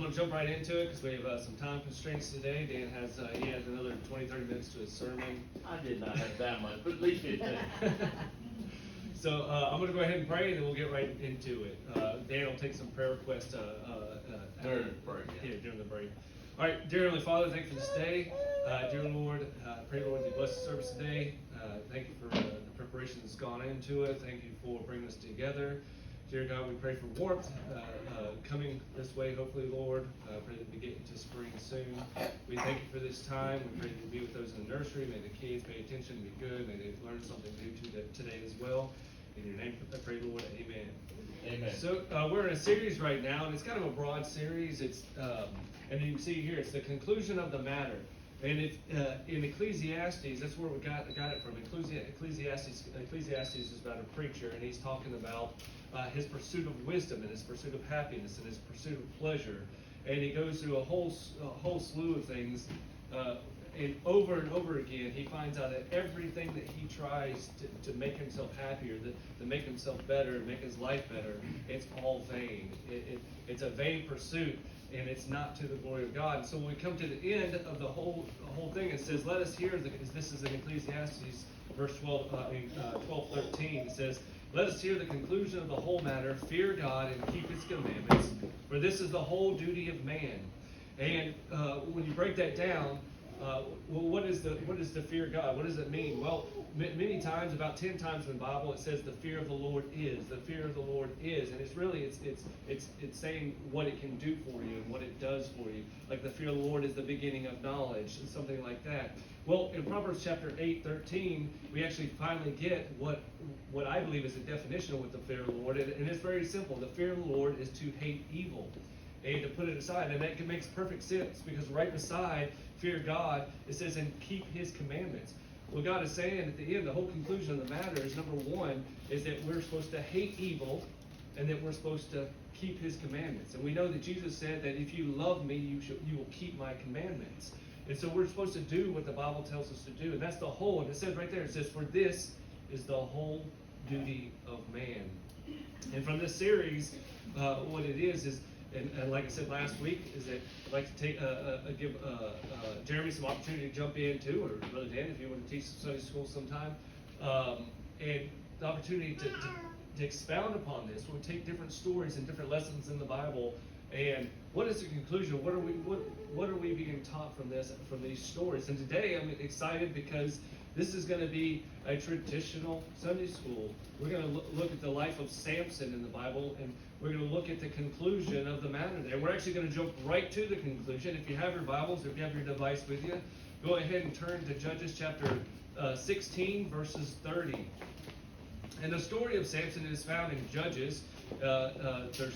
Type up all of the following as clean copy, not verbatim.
going to jump right into it because we have some time constraints today. Dan has another 20-30 minutes to his sermon. I did not have that much, but at least 15. So I'm going to go ahead and pray, and then we'll get right into it. Dan will take some prayer requests During the break. Yeah, during the break. All right, dear Heavenly Father, thank you for this day. Dear Lord, I pray, Lord, that you bless the service today. Thank you for the preparation that's gone into it. Thank you for bringing us together. Dear God, we pray for warmth coming this way, hopefully, Lord. Pray that we get into spring soon. We thank you for this time. We pray that you be with those in the nursery. May the kids pay attention, be good. May they learn something new today as well. In your name, I pray, Lord. Amen. Amen. So we're in a series right now, and it's kind of a broad series. It's and you can see here, it's the conclusion of the matter. And if in Ecclesiastes, that's where we got it from. Ecclesiastes is about a preacher, and he's talking about his pursuit of wisdom and his pursuit of happiness and his pursuit of pleasure. And he goes through a whole slew of things. And over again, he finds out that everything that he tries to make himself happier, to make himself better, and make his life better, it's all vain. It's a vain pursuit, and it's not to the glory of God. And so when we come to the end of the whole thing, it says, "Let us hear." This is in Ecclesiastes, verse 12:13. It says, "Let us hear the conclusion of the whole matter. Fear God and keep His commandments, for this is the whole duty of man." And when you break that down. What is the fear of God? What does it mean? Well, many times, about 10 times in the Bible, it says the fear of the Lord is. The fear of the Lord is, and it's really it's saying what it can do for you and what it does for you. Like the fear of the Lord is the beginning of knowledge and something like that. Well, in Proverbs chapter 8:13, we actually finally get what I believe is the definition of what the fear of the Lord is, and it's very simple. The fear of the Lord is to hate evil and to put it aside, and that makes perfect sense because right beside fear God, it says, and keep His commandments. What God is saying at the end, the whole conclusion of the matter is, number one, is that we're supposed to hate evil, and that we're supposed to keep His commandments. And we know that Jesus said that if you love me, you will keep my commandments. And so we're supposed to do what the Bible tells us to do, and that's the whole. And it says right there, it says, for this is the whole duty of man. And from this series, what it is and like I said last week, is that I'd like to give Jeremy some opportunity to jump in too, or Brother Dan, if you want to teach Sunday school sometime, and the opportunity to expound upon this. We'll take different stories and different lessons in the Bible, and what is the conclusion? What are we being taught from these stories? And today I'm excited because this is going to be a traditional Sunday school. We're going to look at the life of Samson in the Bible, and we're going to look at the conclusion of the matter there. We're actually going to jump right to the conclusion. If you have your Bibles, or if you have your device with you, go ahead and turn to Judges chapter 16, verses 30. And the story of Samson is found in Judges. There's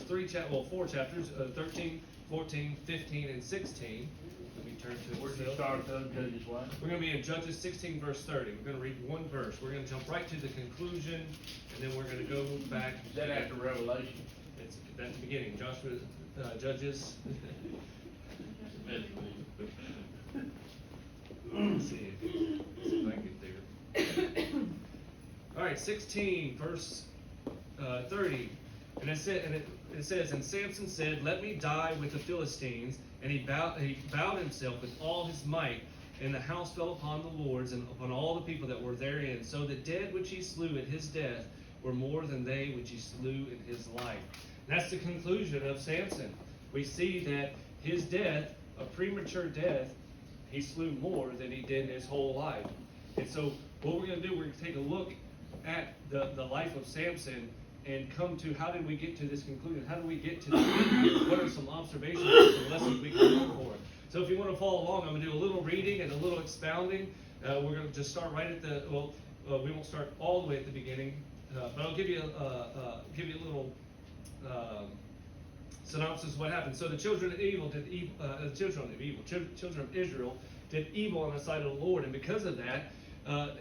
four chapters, 13, 14, 15, and 16. Let me turn to it. Where'd you start with Judges 1? We're going to be in Judges 16, verse 30. We're going to read one verse. We're going to jump right to the conclusion, and then we're going to go back. Is that after Revelation? It's at the beginning. Judges. Let's see if I can get there. All right, 16, verse 30. And it says, and Samson said, "Let me die with the Philistines." And he bowed himself with all his might, and the house fell upon the lords and upon all the people that were therein. So the dead which he slew at his death were more than they which he slew in his life. And that's the conclusion of Samson. We see that his death, a premature death, he slew more than he did in his whole life. And so what we're going to do, we're going to take a look at the life of Samson and come to how did we get to this conclusion? How do we get to the end here? What are some observations and some lessons we can learn for it? So if you want to follow along, I'm going to do a little reading and a little expounding. We're going to just start right at we won't start all the way at the beginning, but I'll give you a little synopsis of what happened. So the children of Israel did evil in the sight of the Lord, and because of that,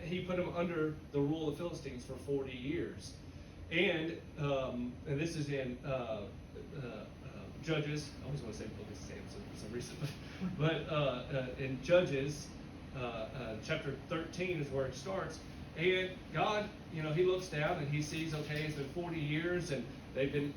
He put them under the rule of the Philistines for 40 years. And this is in Judges. I always want to say book of Samson for some reason, but in Judges chapter 13 is where it starts. And God, He looks down and He sees, okay, it's been 40 years and they've been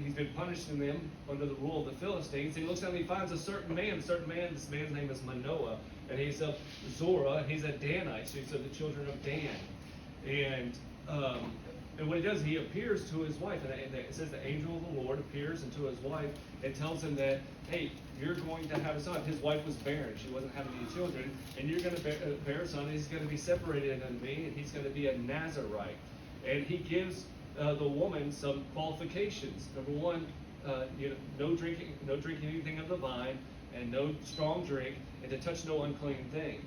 he's been punishing them under the rule of the Philistines. He looks out and he finds a certain man. This man's name is Manoah, and he's of Zorah, and he's a Danite, so he's of the children of Dan. And what he does, he appears to his wife, and it says the angel of the Lord appears unto his wife and tells him that, hey, you're going to have a son. His wife was barren; she wasn't having any children, and you're going to bear a son. And he's going to be separated unto me, and he's going to be a Nazarite. And he gives the woman some qualifications. Number one, no drinking anything of the vine, and no strong drink, and to touch no unclean thing.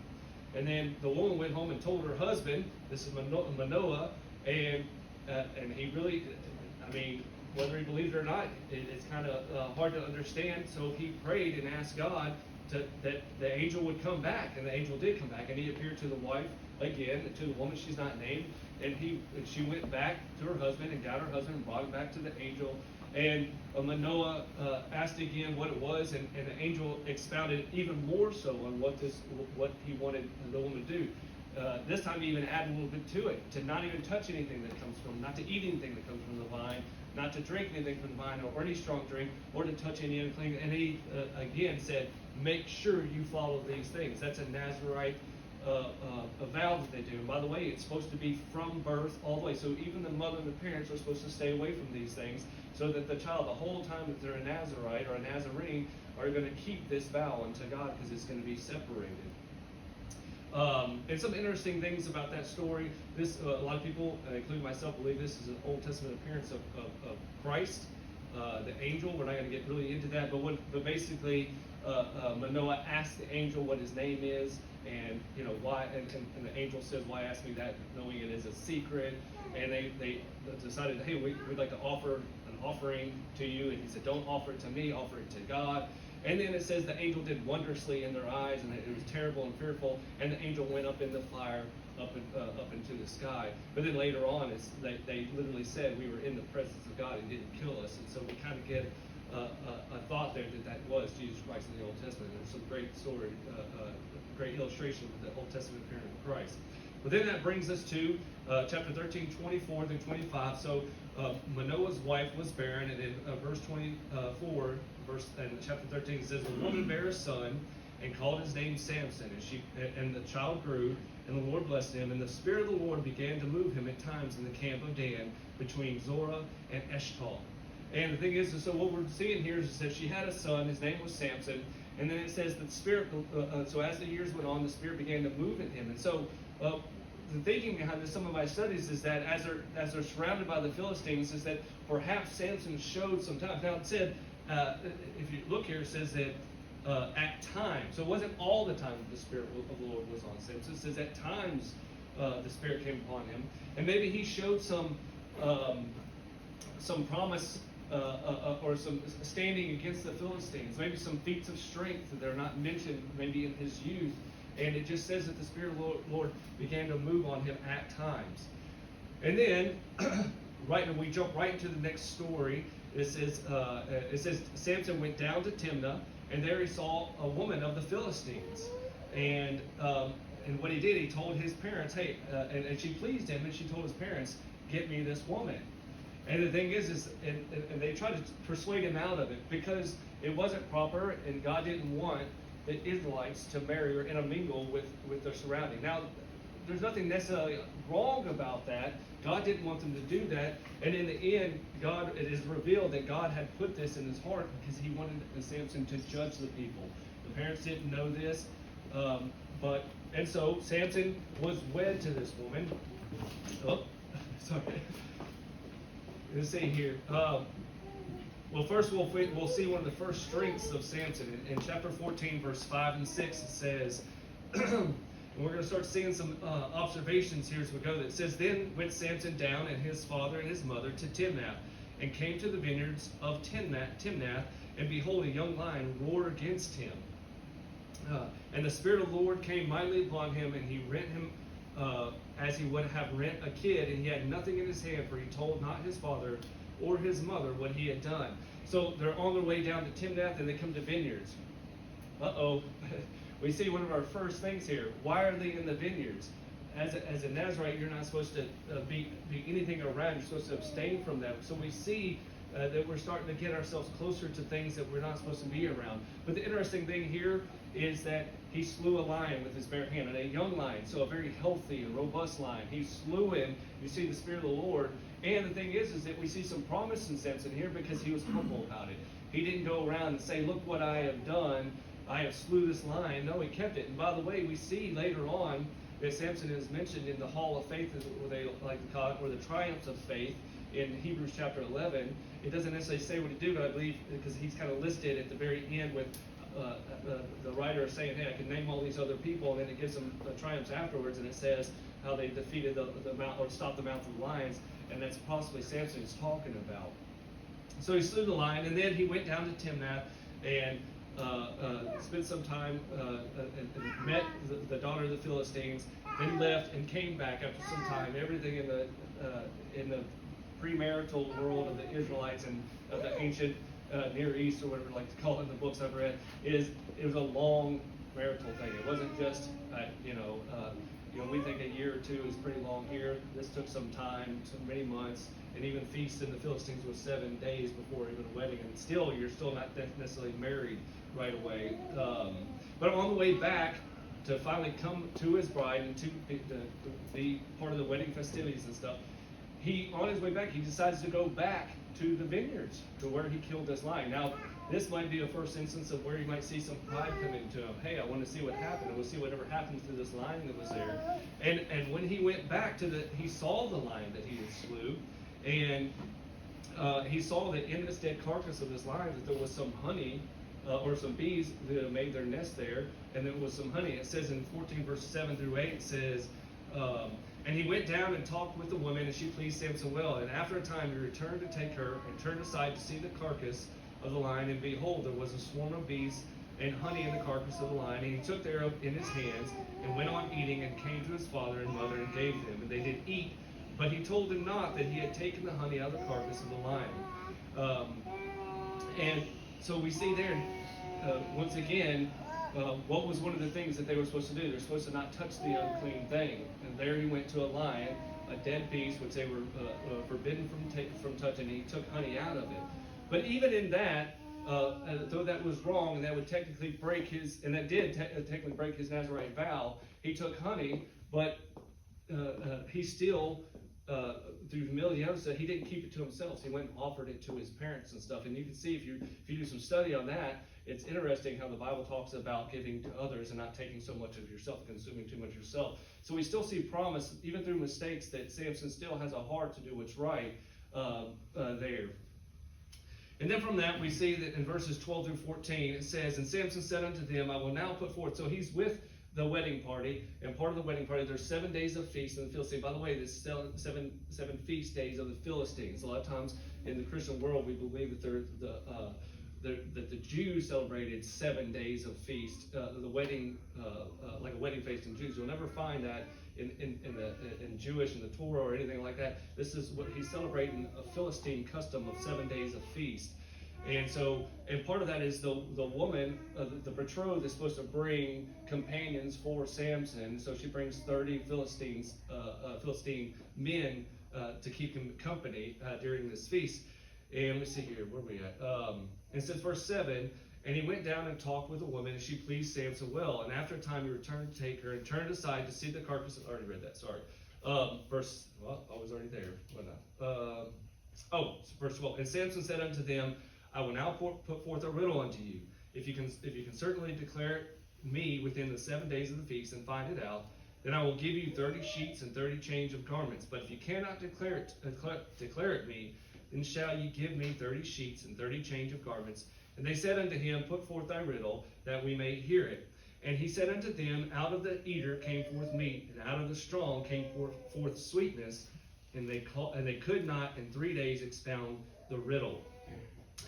And then the woman went home and told her husband, this is Manoah, and he really, I mean, whether he believed it or not, it's kind of hard to understand. So he prayed and asked God that the angel would come back, and the angel did come back, and he appeared to the wife again, to the woman she's not named, and she went back to her husband and got her husband and brought him back to the angel. And Manoah asked again what it was, and the angel expounded even more so on what he wanted the woman to do. This time he even added a little bit to it, to not even touch anything that comes from, not to eat anything that comes from the vine, not to drink anything from the vine, or any strong drink, or to touch any unclean. And he again said, make sure you follow these things. That's a Nazarite a vow that they do. And by the way, it's supposed to be from birth all the way. So even the mother and the parents are supposed to stay away from these things, so that the child, the whole time that they're a Nazarite or a Nazarene, are going to keep this vow unto God, because it's going to be separated. And some interesting things about that story. This, a lot of people, including myself, believe this is an Old Testament appearance of Christ, the angel. We're not going to get really into that, but basically, Manoah asked the angel what his name is, and why, and the angel says, "Why ask me that, knowing it is a secret?" And they decided, "Hey, we'd like to offer an offering to you." And he said, "Don't offer it to me, offer it to God." And then it says the angel did wondrously in their eyes, and it was terrible and fearful. And the angel went up in the fire, up into the sky. But then later on, they literally said, "We were in the presence of God and didn't kill us." And so we kind of get a thought there that was Jesus Christ in the Old Testament. There's some great story, great illustration of the Old Testament appearance of Christ. But then that brings us to chapter 13, 24 through 25. So Manoah's wife was barren, and in verse 24, and chapter 13, it says, "The woman bare a son, and called his name Samson, and the child grew, and the Lord blessed him, and the Spirit of the Lord began to move him at times in the camp of Dan, between Zorah and Eshtaol." And the thing is, so what we're seeing here is that she had a son, his name was Samson, and then it says that the Spirit, so as the years went on, the Spirit began to move in him. And so the thinking behind this, some of my studies, is that as they're surrounded by the Philistines, is that perhaps Samson showed some time. Now it said, if you look here, it says that at times, so it wasn't all the time that the Spirit of the Lord was on Samson. It says at times the Spirit came upon him, and maybe he showed some promise or some standing against the Philistines, maybe some feats of strength that are not mentioned maybe in his youth. And it just says that the Spirit of the Lord began to move on him at times. And then, we jump right into the next story. It says Samson went down to Timnah, and there he saw a woman of the Philistines. And what he did, he told his parents, hey, and she pleased him, and she told his parents, "Get me this woman." And the thing is and they tried to persuade him out of it, because it wasn't proper, and God didn't want the Israelites to marry or intermingle with their surrounding. Now, there's nothing necessarily wrong about that. God didn't want them to do that. And in the end, it is revealed that God had put this in his heart because he wanted Samson to judge the people. The parents didn't know this, and so Samson was wed to this woman. Oh, sorry. Let's see here. Well, first we'll see one of the first strengths of Samson. In chapter 14, verse 5 and 6, it says, and we're going to start seeing some observations here as we go. It says, "Then went Samson down, and his father and his mother, to Timnath, and came to the vineyards of Timnath, and behold, a young lion roared against him. And the Spirit of the Lord came mightily upon him, and he rent him as he would have rent a kid, and he had nothing in his hand, for he told not his father or his mother what he had done." So they're on their way down to Timnath, and they come to vineyards. We see one of our first things here. Why are they in the vineyards? As a Nazarite, you're not supposed to be anything around. You're supposed to abstain from them. So we see that we're starting to get ourselves closer to things that we're not supposed to be around. But the interesting thing here is that he slew a lion with his bare hand, and a young lion, so a very healthy and robust lion. He slew him. You see the Spirit of the Lord. And the thing is that we see some promise in Samson here because he was humble about it. He didn't go around and say, look what I have done. I have slew this lion. No, he kept it. And by the way, we see later on that Samson is mentioned in the Hall of Faith, as they like to call it, or the triumphs of faith in Hebrews chapter 11. It doesn't necessarily say what he did, but I believe because he's kind of listed at the very end with the writer is saying, hey, I can name all these other people, and then it gives them the triumphs afterwards, and it says how they defeated the mouth, or stopped the mouth of the lions, and that's possibly Samson is talking about. So he slew the lion, and then he went down to Timnath and spent some time and met the daughter of the Philistines, then left and came back after some time. Everything in the premarital world of the Israelites and of the ancient Near East, or whatever you like to call it in the books I've read, it was a long marital thing. It wasn't just we think a year or two is pretty long here. This took some time, many months, and even feasts in the Philistines was 7 days before even a wedding, and still you're still not necessarily married right away. But on the way back to finally come to his bride and to be part of the wedding festivities and stuff, on his way back, he decides to go back to the vineyards, to where he killed this lion. Now, this might be a first instance of where you might see some pride come into him. Hey, I want to see what happened. I want to see whatever happened to this lion that was there. And when he went back he saw the lion that he had slew, and he saw that in this dead carcass of this lion that there was some honey, or some bees that had made their nest there, and there was some honey. It says in 14 verse 7 through 8, it says, and he went down and talked with the woman, and she pleased Samson well. And after a time he returned to take her, and turned aside to see the carcass of the lion, and behold, there was a swarm of bees and honey in the carcass of the lion. And he took thereof in his hands, and went on eating, and came to his father and mother, and gave them. And they did eat, but he told them not that he had taken the honey out of the carcass of the lion. And so we see there, once again, what was one of the things that they were supposed to do? They're supposed to not touch the unclean thing. And there he went to a lion, a dead beast, which they were forbidden from touching, and he took honey out of it. But even in that, though that was wrong, and that would technically break his, and that did technically break his Nazirite vow, he took honey, but he still, through humility, said he didn't keep it to himself. So he went and offered it to his parents and stuff. And you can see if you do some study on that, it's interesting how the Bible talks about giving to others and not taking so much of yourself, consuming too much yourself. So we still see promise, even through mistakes, that Samson still has a heart to do what's right there. And then from that, we see that in verses 12 through 14, it says, and Samson said unto them, I will now put forth. So he's with the wedding party, and part of the wedding party, there's 7 days of feast in the Philistines. By the way, there's seven feast days of the Philistines. A lot of times in the Christian world, we believe that that the Jews celebrated 7 days of feast, the wedding, like a wedding feast in Jews. You'll never find that in Jewish in the Torah or anything like that. This is what he's celebrating, a Philistine custom of 7 days of feast. And so, and part of that is the woman, the betrothed, is supposed to bring companions for Samson. So she brings 30 Philistine men to keep him company during this feast. And let me see here, where are we at? And it says verse 7, and he went down and talked with the woman, and she pleased Samson well. And after a time he returned to take her, and turned aside to see the carcass. I already read that, sorry. I was already there, wasn't I? Verse 12. And Samson said unto them, I will now put forth a riddle unto you. If you can certainly declare me within the 7 days of the feast and find it out, then I will give you 30 sheets and 30 change of garments. But if you cannot declare it me, then shall ye give me 30 sheets and 30 change of garments. And they said unto him, Put forth thy riddle, that we may hear it. And he said unto them, Out of the eater came forth meat, and out of the strong came forth sweetness. And they could not in 3 days expound the riddle.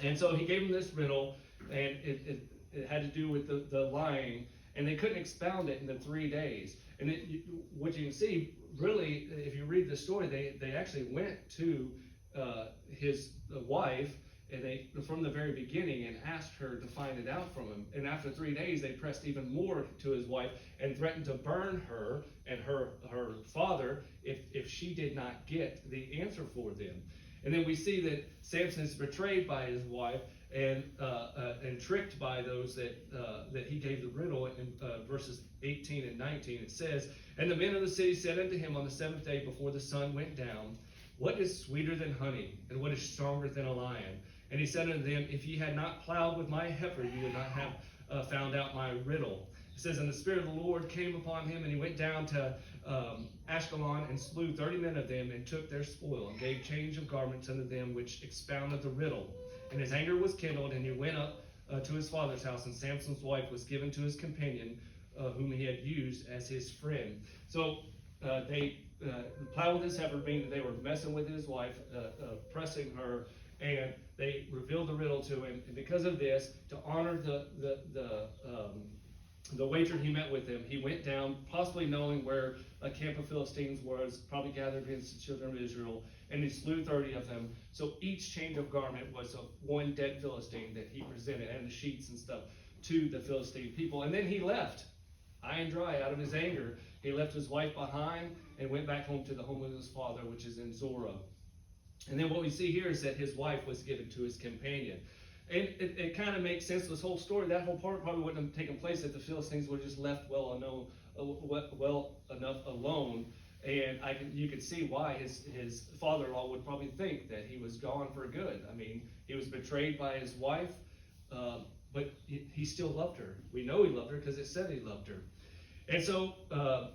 And so he gave them this riddle, and it had to do with the lying, and they couldn't expound it in the 3 days. And what you can see, really, if you read the story, they actually went to his wife, and they, from the very beginning, and asked her to find it out from him. And after 3 days, they pressed even more to his wife and threatened to burn her and her father if she did not get the answer for them. And then we see that Samson is betrayed by his wife and tricked by those that he gave the riddle. In verses 18 and 19, it says, "And the men of the city said unto him on the seventh day before the sun went down, What is sweeter than honey, and what is stronger than a lion? And he said unto them, If ye had not plowed with my heifer, you would not have found out my riddle." It says, "And the Spirit of the Lord came upon him, and he went down to Ashkelon, and slew 30 men of them, and took their spoil, and gave change of garments unto them which expounded the riddle. And his anger was kindled, and he went up to his father's house, and Samson's wife was given to his companion, whom he had used as his friend." So they plowed with his heifer, meaning that they were messing with his wife, pressing her, and they revealed the riddle to him. And because of this, to honor the wager he met with them, he went down, possibly knowing where a camp of Philistines was, probably gathered against the children of Israel, and he slew 30 of them. So each change of garment was of one dead Philistine that he presented, and the sheets and stuff, to the Philistine people. And then he left, high and dry, out of his anger. He left his wife behind and went back home to the home of his father, which is in Zorah. And then what we see here is that his wife was given to his companion. And it kind of makes sense, this whole story, that whole part probably wouldn't have taken place if the Philistines were just left well enough alone. And you could see why his father-in-law would probably think that he was gone for good. I mean, he was betrayed by his wife, but he still loved her. We know he loved her because it said he loved her. And so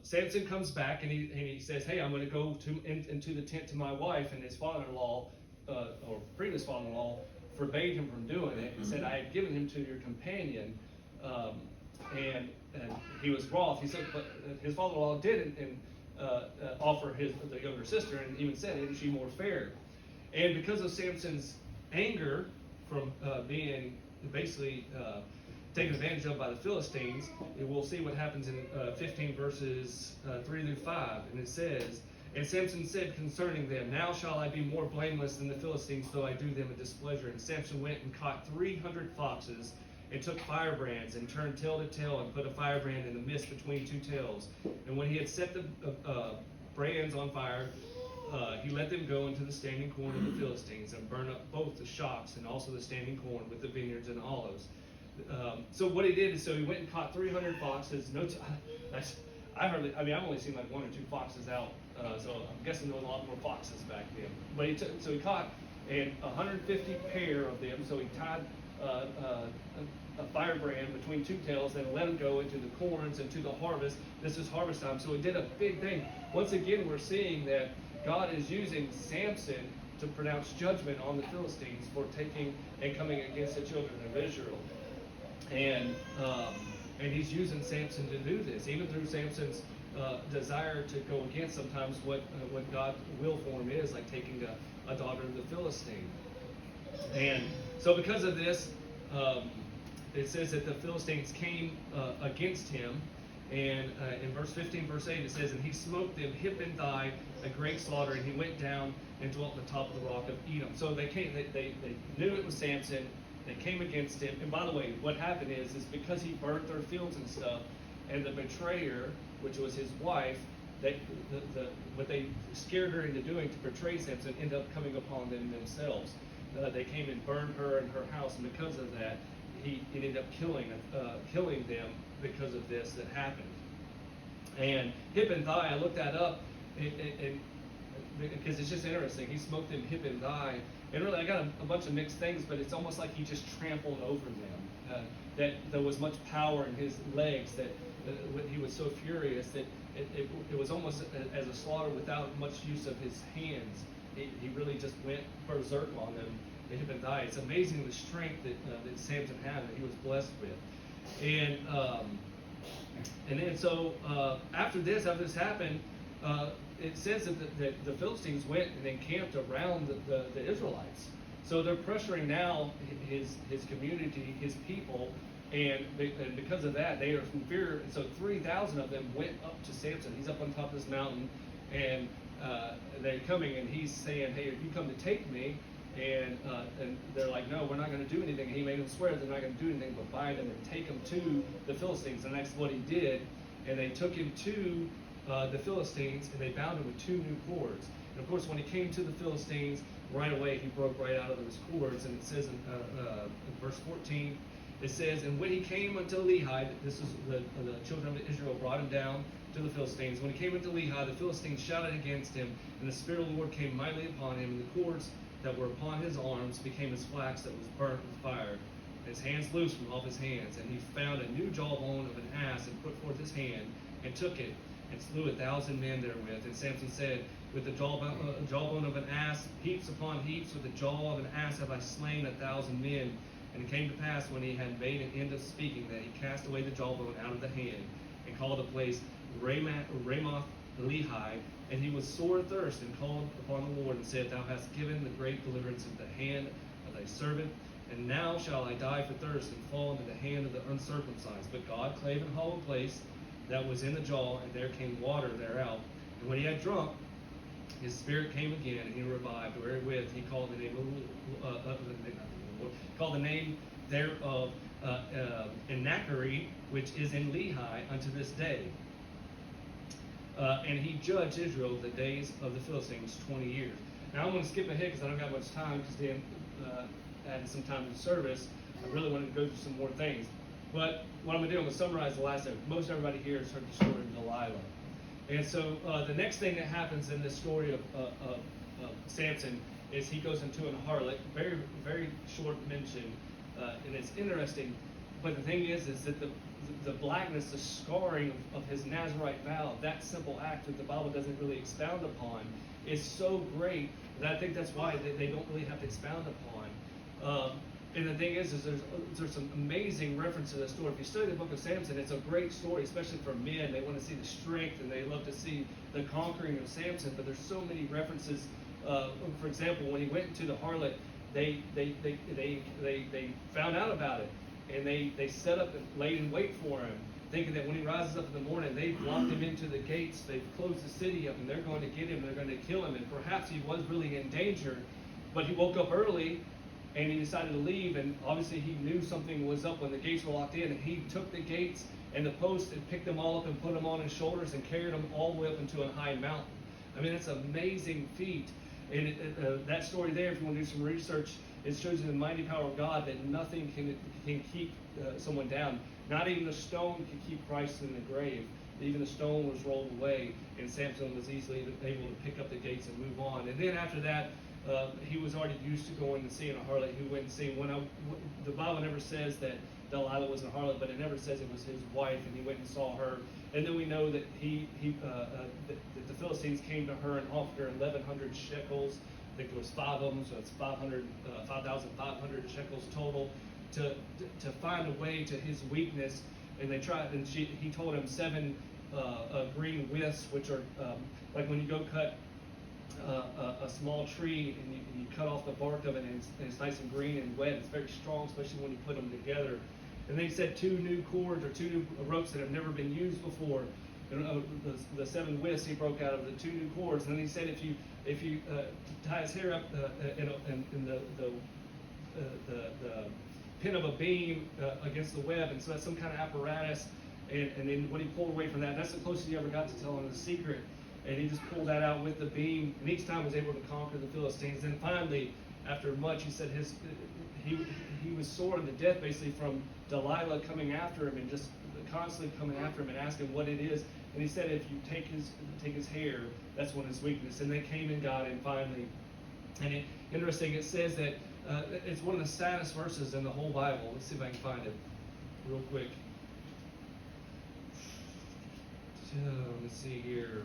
Samson comes back and he says, "Hey, I'm going to go into the tent to my wife." And his father-in-law, or previous father-in-law, forbade him from doing it and said, "I had given him to your companion," and he was wroth. He said, but his father-in-law did offer the younger sister, and even said, "Isn't she more fair?" And because of Samson's anger from being basically taken advantage of by the Philistines, we'll see what happens in 15 verses 3 through 5, and it says, "And Samson said concerning them, Now shall I be more blameless than the Philistines, though I do them a displeasure. And Samson went and caught 300 foxes, and took firebrands, and turned tail to tail, and put a firebrand in the midst between two tails. And when he had set the brands on fire, he let them go into the standing corn of the Philistines, and burn up both the shocks and also the standing corn with the vineyards and olives." So what he did is, he went and caught 300 foxes. I've only seen like 1 or 2 foxes out, so I'm guessing there was a lot more foxes back then. But he caught 150 pair of them. So he tied a firebrand between two tails and let them go into the corns and to the harvest. This is harvest time, so he did a big thing. Once again, we're seeing that God is using Samson to pronounce judgment on the Philistines for taking and coming against the children of Israel. And he's using Samson to do this, even through Samson's desire to go against sometimes what God's will for him is, like taking a daughter of the Philistine. And so because of this, it says that the Philistines came against him. And in verse 15, verse 8, it says, "And he smote them hip and thigh, a great slaughter, and he went down and dwelt on the top of the rock of Edom." So they knew it was Samson. They came against him. And by the way, what happened is because he burnt their fields and stuff, and the betrayer, which was his wife, what they scared her into doing to betray Samson ended up coming upon them themselves. They came and burned her and her house, and because of that, he ended up killing them because of this that happened. And hip and thigh, I looked that up, and because it's just interesting. He smoked them hip and thigh. And really, I got a bunch of mixed things, but it's almost like he just trampled over them. That there was much power in his legs, that he was so furious that it was almost as a slaughter without much use of his hands. He really just went berserk on them, the hip and thigh. It's amazing the strength that Samson had, that he was blessed with. And then so after this happened, it says that the Philistines went and encamped around the Israelites. So they're pressuring now his community, his people, and because of that, they are in fear. And so 3,000 of them went up to Samson. He's up on top of this mountain, and they're coming, and he's saying, "Hey, if you come to take me," and they're like, "No, we're not going to do anything." And he made them swear they're not going to do anything but bind him and take him to the Philistines. And that's what he did. And they took him to the Philistines, and they bound him with 2 new cords. And of course, when he came to the Philistines, right away he broke right out of those cords. And it says in verse 14, it says, and when he came unto Lehi, this is the children of Israel brought him down to the Philistines. When he came unto Lehi, the Philistines shouted against him, and the Spirit of the Lord came mightily upon him, and the cords that were upon his arms became as flax that was burnt with fire. His hands loosed from off his hands, and he found a new jawbone of an ass, and put forth his hand, and took it, and slew 1,000 men therewith. And Samson said, with the jawbone of an ass, heaps upon heaps, with the jaw of an ass have I slain 1,000 men. And it came to pass, when he had made an end of speaking, that he cast away the jawbone out of the hand, and called the place Ramoth Lehi. And he was sore athirst, and called upon the Lord, and said, Thou hast given the great deliverance into the hand of thy servant, and now shall I die for thirst, and fall into the hand of the uncircumcised. But God clave an hollow place that was in the jaw, and there came water thereout. And when he had drunk, his spirit came again, and he revived, wherewith he called the name thereof Ennacheree, which is in Lehi unto this day. And he judged Israel the days of the Philistines 20 years. Now I'm going to skip ahead because I don't got much time, because Dan added some time to the service. I really wanted to go through some more things. But what I'm going to do, I'm going to summarize the last thing. Most everybody here has heard the story of Delilah. And so the next thing that happens in this story of Samson is he goes into an harlot. Very, very short mention. And it's interesting. But the thing is that the blackness, the scarring of his Nazarite vow, that simple act that the Bible doesn't really expound upon, is so great that I think that's why they don't really have to expound upon. And the thing is there's some amazing reference to the story. If you study the book of Samson, it's a great story, especially for men. They want to see the strength, and they love to see the conquering of Samson. But there's so many references. For example, when he went into the harlot, they found out about it, and they set up and laid in wait for him, thinking that when he rises up in the morning, they've locked him into the gates, they've closed the city up, and they're going to get him, they're going to kill him. And perhaps he was really in danger, but he woke up early, and he decided to leave, and obviously he knew something was up when the gates were locked in, and he took the gates and the posts and picked them all up and put them on his shoulders and carried them all the way up into a high mountain. I mean, it's an amazing feat. And that story there, if you want to do some research, it shows you the mighty power of God, that nothing can keep someone down. Not even a stone can keep Christ in the grave. Even the stone was rolled away, and Samson was easily able to pick up the gates and move on. And then after that, he was already used to going and seeing a harlot. He went and seeing the Bible never says that Delilah was a harlot, but it never says it was his wife, and he went and saw her. And then we know that that the Philistines came to her and offered her 1,100 shekels. I think there was 5 of them, so it's 5,500 shekels total to find a way to his weakness. And they tried, and he told him 7 green withs, which are like when you go cut a small tree and you cut off the bark of it, and it's nice and green and wet. It's very strong, especially when you put them together. And then he said 2 new cords, or 2 new ropes that have never been used before. And the 7 withs he broke out of the 2 new cords. And then he said if you tie his hair up in the pin of a beam against the web, and so that's some kind of apparatus. And then when he pulled away from that, that's the closest he ever got to telling the secret. And he just pulled that out with the beam, and each time was able to conquer the Philistines. And finally, after much, he said he was sore to death, basically, from Delilah coming after him and just constantly coming after him and asking what it is. And he said, if you take his hair, that's one of his weakness. And they came and got him finally. And interesting, it says that it's one of the saddest verses in the whole Bible. Let's see if I can find it real quick. So, let's see here.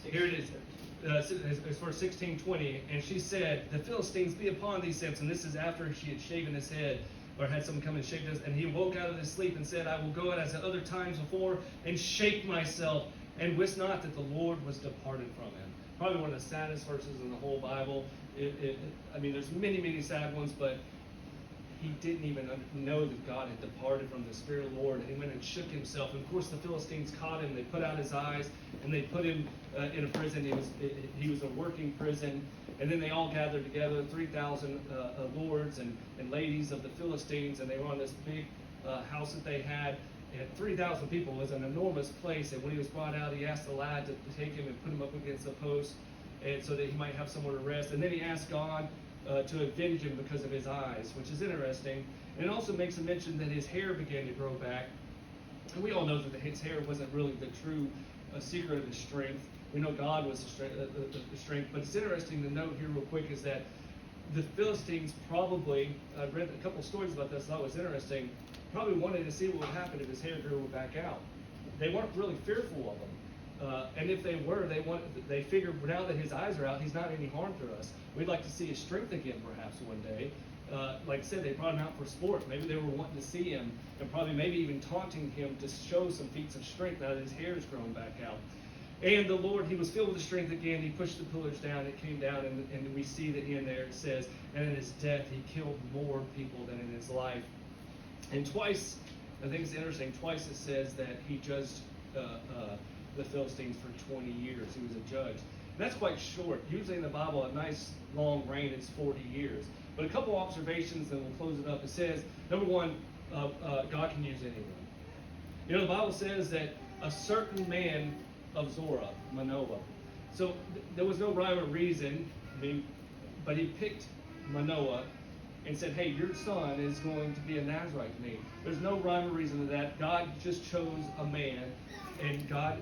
Here it is. It's verse 16:20. And she said, the Philistines be upon thee, Samson. This is after she had shaven his head, or had someone come and shave his. And he woke out of his sleep and said, I will go out as at other times before and shake myself, and wist not that the Lord was departed from him. Probably one of the saddest verses in the whole Bible. I mean, there's many, many sad ones, but he didn't even know that God had departed from the Spirit of the Lord. And he went and shook himself. And of course, the Philistines caught him. They put out his eyes, and they put him in a prison. He was a working prison. And then they all gathered together, 3,000 lords and ladies of the Philistines, and they were on this big house that they had. And 3,000 people was an enormous place. And when he was brought out, he asked the lad to take him and put him up against the post. and so that he might have somewhere to rest. And then he asked God to avenge him because of his eyes, which is interesting. And it also makes a mention that his hair began to grow back. And we all know that his hair wasn't really the true secret of his strength. We know God was the strength. But it's interesting to note here real quick is that the Philistines probably, I read a couple stories about this, I thought it was interesting, probably wanted to see what would happen if his hair grew back out. They weren't really fearful of him. And if they were, they figured now that his eyes are out, he's not any harm to us. We'd like to see his strength again perhaps one day. Like I said, they brought him out for sport. Maybe they were wanting to see him and probably maybe even taunting him to show some feats of strength now that his hair is grown back out. And the Lord, he was filled with strength again. He pushed the pillars down. It came down, and we see that in there it says, and in his death he killed more people than in his life. And twice, I think it's interesting, twice it says that he judged the Philistines for 20 years. He was a judge. And that's quite short. Usually in the Bible, a nice long reign is 40 years. But a couple observations, and we'll close it up. It says, number one, God can use anyone. You know, the Bible says that a certain man of Zorah, Manoah. So there was no rhyme or reason, but he picked Manoah and said, hey, your son is going to be a Nazarite to me. There's no rhyme or reason to that. God just chose a man, and God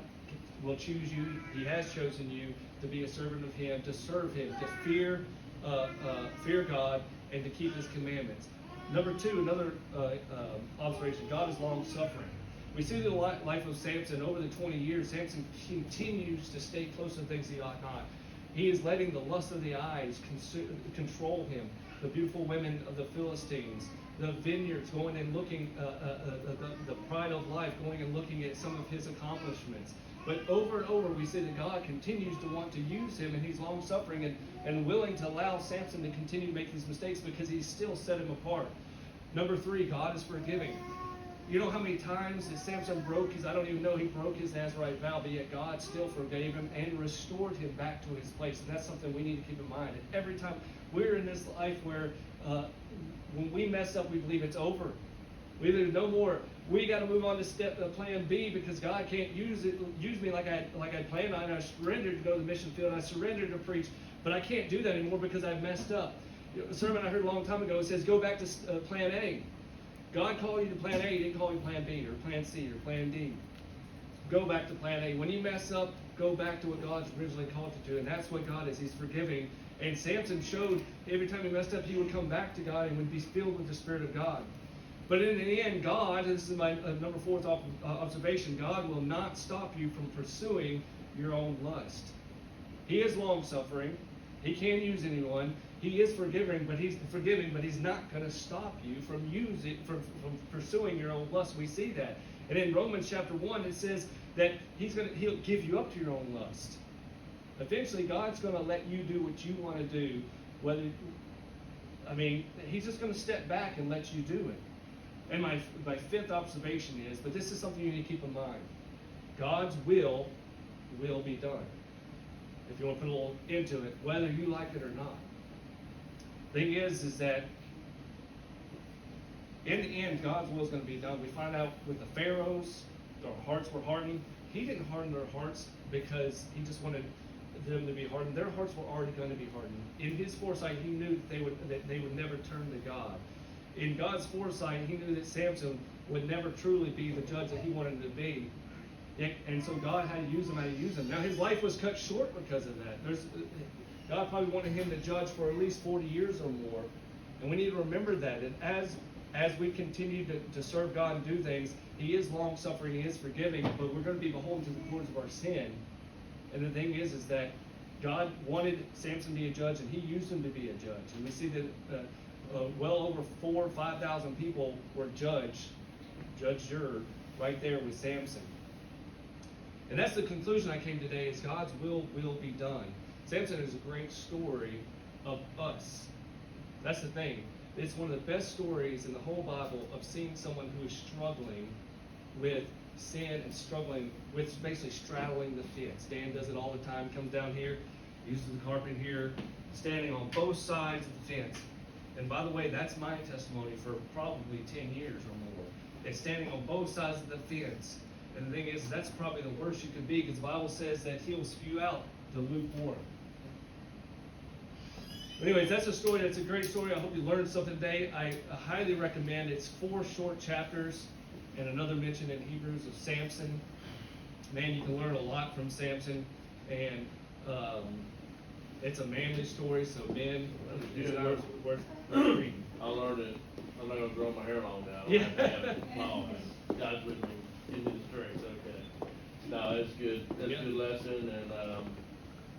will choose you. He has chosen you to be a servant of him, to serve him, to fear God, and to keep his commandments. Number two, another observation, God is long-suffering. We see the life of Samson over the 20 years. Samson continues to stay close to things he ought not. He is letting the lust of the eyes control him. The beautiful women of the Philistines, the vineyards, going and looking, the pride of life, going and looking at some of his accomplishments. But over and over, we see that God continues to want to use him, and he's long-suffering and willing to allow Samson to continue to make these mistakes because he's still set him apart. Number three, God is forgiving. You know how many times that Samson broke his, I don't even know, he broke his Nazarite vow, but yet God still forgave him and restored him back to his place. And that's something we need to keep in mind. And every time we're in this life where when we mess up, we believe it's over. We do no more. We got to move on to plan B because God can't use me like I planned on. I surrendered to go to the mission field. I surrendered to preach, but I can't do that anymore because I've messed up. A sermon I heard a long time ago, it says, go back to plan A. God called you to plan A, he didn't call you plan B or plan C or plan D. Go back to plan A. When you mess up, go back to what God's originally called you to, and that's what God is. He's forgiving. And Samson showed every time he messed up, he would come back to God and would be filled with the Spirit of God. But in the end, God, this is my number fourth observation, God will not stop you from pursuing your own lust. He is long-suffering. He can use anyone. He is forgiving, but he's not going to stop you from pursuing your own lust. We see that. And in Romans chapter 1, it says that he'll give you up to your own lust. Eventually, God's going to let you do what you want to do. He's just going to step back and let you do it. And my fifth observation is, but this is something you need to keep in mind. God's will be done. If you want to put a little into it, whether you like it or not. Thing is that in the end, God's will is going to be done. We find out with the Pharaohs, their hearts were hardened. He didn't harden their hearts because he just wanted them to be hardened. Their hearts were already going to be hardened. In his foresight, he knew that they would never turn to God. In God's foresight, he knew that Samson would never truly be the judge that he wanted him to be. And so God had to use him. Now, his life was cut short because of that. God probably wanted him to judge for at least 40 years or more. And we need to remember that. And as we continue to serve God and do things, he is long-suffering, he is forgiving, but we're going to be beholden to the cords of our sin. And the thing is that God wanted Samson to be a judge, and he used him to be a judge. And we see that well over 4,000 or 5,000 people were judge, juror, right there with Samson. And that's the conclusion I came today, is God's will be done. Samson is a great story of us. That's the thing. It's one of the best stories in the whole Bible of seeing someone who is struggling with sin and struggling with basically straddling the fence. Dan does it all the time. Comes down here, uses the carpet here, standing on both sides of the fence. And by the way, that's my testimony for probably 10 years or more. It's standing on both sides of the fence. And the thing is, that's probably the worst you can be, because the Bible says that he'll spew out the lukewarm. Anyways, that's a story, that's a great story, I hope you learned something today. I highly recommend, it's 4 short chapters and another mention in Hebrews of Samson. Man, you can learn a lot from Samson, and, it's a manly story, so men, it's Yeah. worth reading. I learned it, I'm not gonna grow my hair long now. Yeah. I have to have it long. God's with me, give me the strength, okay. No, that's good, that's a Yeah. good lesson, and,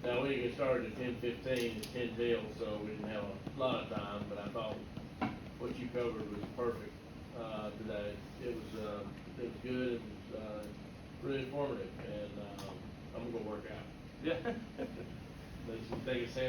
now we get started at 10:15, it's 10 till, so we didn't have a lot of time, but I thought what you covered was perfect, today. It was good, it was, really informative, and, I'm gonna go work out. Yeah. Let's take a Sandra